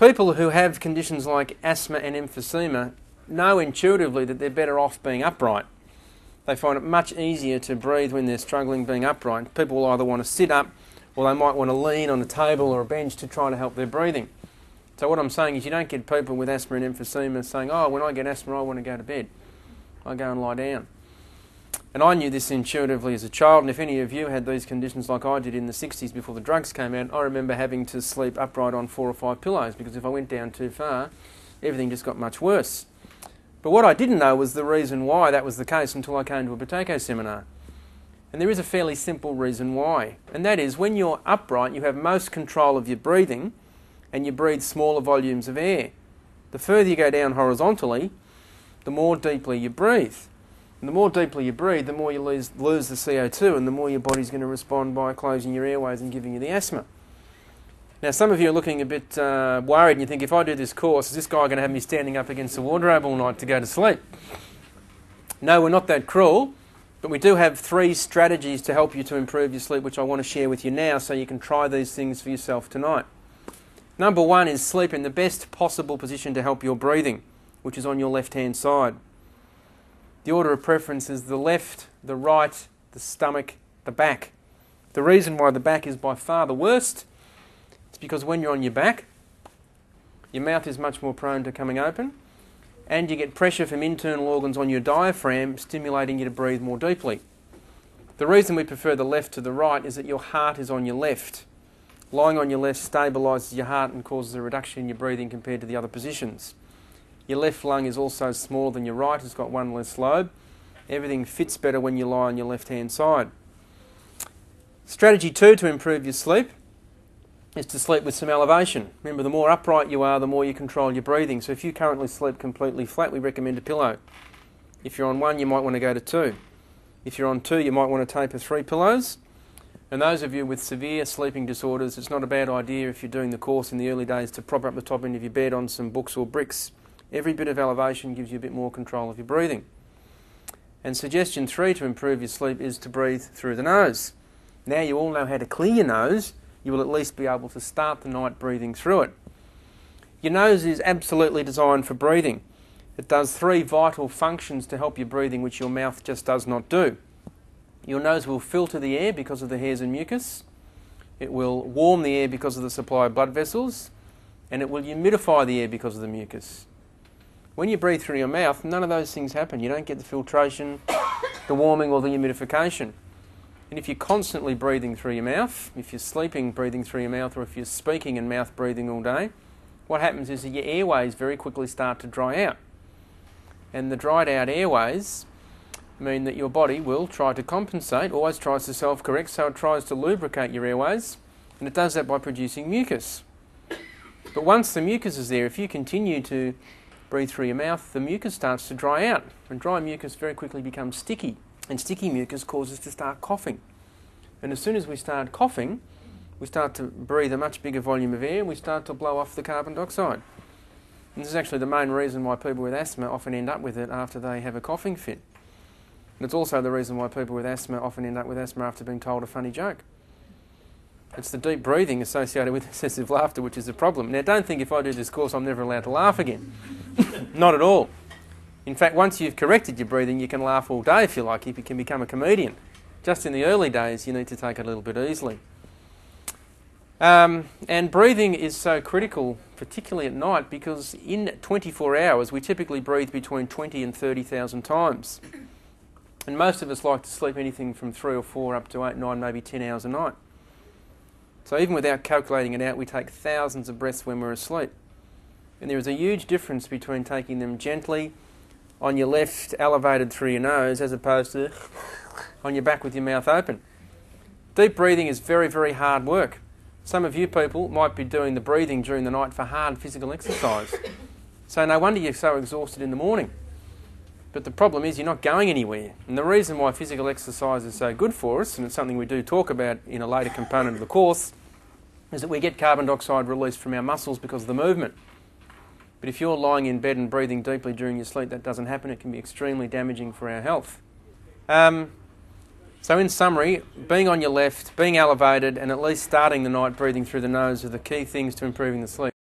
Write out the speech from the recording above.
People who have conditions like asthma and emphysema know intuitively that they're better off being upright. They find it much easier to breathe when they're struggling being upright. People will either want to sit up or they might want to lean on a table or a bench to try to help their breathing. So what I'm saying is you don't get people with asthma and emphysema saying, oh, when I get asthma I want to go to bed. I go and lie down. And I knew this intuitively as a child, and if any of you had these conditions like I did in the 60s before the drugs came out, I remember having to sleep upright on 4 or 5 pillows because if I went down too far, everything just got much worse. But what I didn't know was the reason why that was the case until I came to a Buteyko seminar. And there is a fairly simple reason why, and that is when you're upright you have most control of your breathing and you breathe smaller volumes of air. The further you go down horizontally, the more deeply you breathe. And the more deeply you breathe, the more you lose the CO2 and the more your body's going to respond by closing your airways and giving you the asthma. Now some of you are looking a bit worried and you think, if I do this course, is this guy going to have me standing up against the wardrobe all night to go to sleep? No, we're not that cruel, but we do have 3 strategies to help you to improve your sleep which I want to share with you now so you can try these things for yourself tonight. Number 1 is sleep in the best possible position to help your breathing, which is on your left-hand side. The order of preference is the left, the right, the stomach, the back. The reason why the back is by far the worst is because when you're on your back, your mouth is much more prone to coming open and you get pressure from internal organs on your diaphragm stimulating you to breathe more deeply. The reason we prefer the left to the right is that your heart is on your left. Lying on your left stabilises your heart and causes a reduction in your breathing compared to the other positions. Your left lung is also smaller than your right, it's got 1 less lobe. Everything fits better when you lie on your left-hand side. Strategy 2 to improve your sleep is to sleep with some elevation. Remember, the more upright you are, the more you control your breathing. So if you currently sleep completely flat, we recommend a pillow. If you're on 1, you might want to go to 2. If you're on 2, you might want to taper 3 pillows. And those of you with severe sleeping disorders, it's not a bad idea if you're doing the course in the early days to prop up the top end of your bed on some books or bricks. Every bit of elevation gives you a bit more control of your breathing. And suggestion 3 to improve your sleep is to breathe through the nose. Now you all know how to clear your nose, you will at least be able to start the night breathing through it. Your nose is absolutely designed for breathing. It does 3 vital functions to help your breathing which your mouth just does not do. Your nose will filter the air because of the hairs and mucus. It will warm the air because of the supply of blood vessels. And it will humidify the air because of the mucus. When you breathe through your mouth, none of those things happen. You don't get the filtration, the warming or the humidification. And if you're constantly breathing through your mouth, if you're sleeping breathing through your mouth, or if you're speaking and mouth breathing all day, what happens is that your airways very quickly start to dry out. And the dried out airways mean that your body will try to compensate, always tries to self-correct, so it tries to lubricate your airways, and it does that by producing mucus. But once the mucus is there, if you continue to breathe through your mouth, the mucus starts to dry out, and dry mucus very quickly becomes sticky, and sticky mucus causes us to start coughing. And as soon as we start coughing, we start to breathe a much bigger volume of air, and we start to blow off the carbon dioxide. And this is actually the main reason why people with asthma often end up with it after they have a coughing fit. And it's also the reason why people with asthma often end up with asthma after being told a funny joke. It's the deep breathing associated with excessive laughter which is a problem. Now don't think if I do this course I'm never allowed to laugh again. Not at all. In fact, once you've corrected your breathing, you can laugh all day if you like. You can become a comedian. Just in the early days, you need to take it a little bit easily. And breathing is so critical, particularly at night, because in 24 hours we typically breathe between 20 and 30,000 times. And most of us like to sleep anything from 3 or 4 up to 8, 9, maybe 10 hours a night. So even without calculating it out, we take thousands of breaths when we're asleep. And there is a huge difference between taking them gently on your left, elevated through your nose, as opposed to on your back with your mouth open. Deep breathing is very, very hard work. Some of you people might be doing the breathing during the night for hard physical exercise. So no wonder you're so exhausted in the morning. But the problem is you're not going anywhere. And the reason why physical exercise is so good for us, and it's something we do talk about in a later component of the course, is that we get carbon dioxide released from our muscles because of the movement. But if you're lying in bed and breathing deeply during your sleep, that doesn't happen. It can be extremely damaging for our health. So in summary, being on your left, being elevated, and at least starting the night breathing through the nose are the key things to improving the sleep.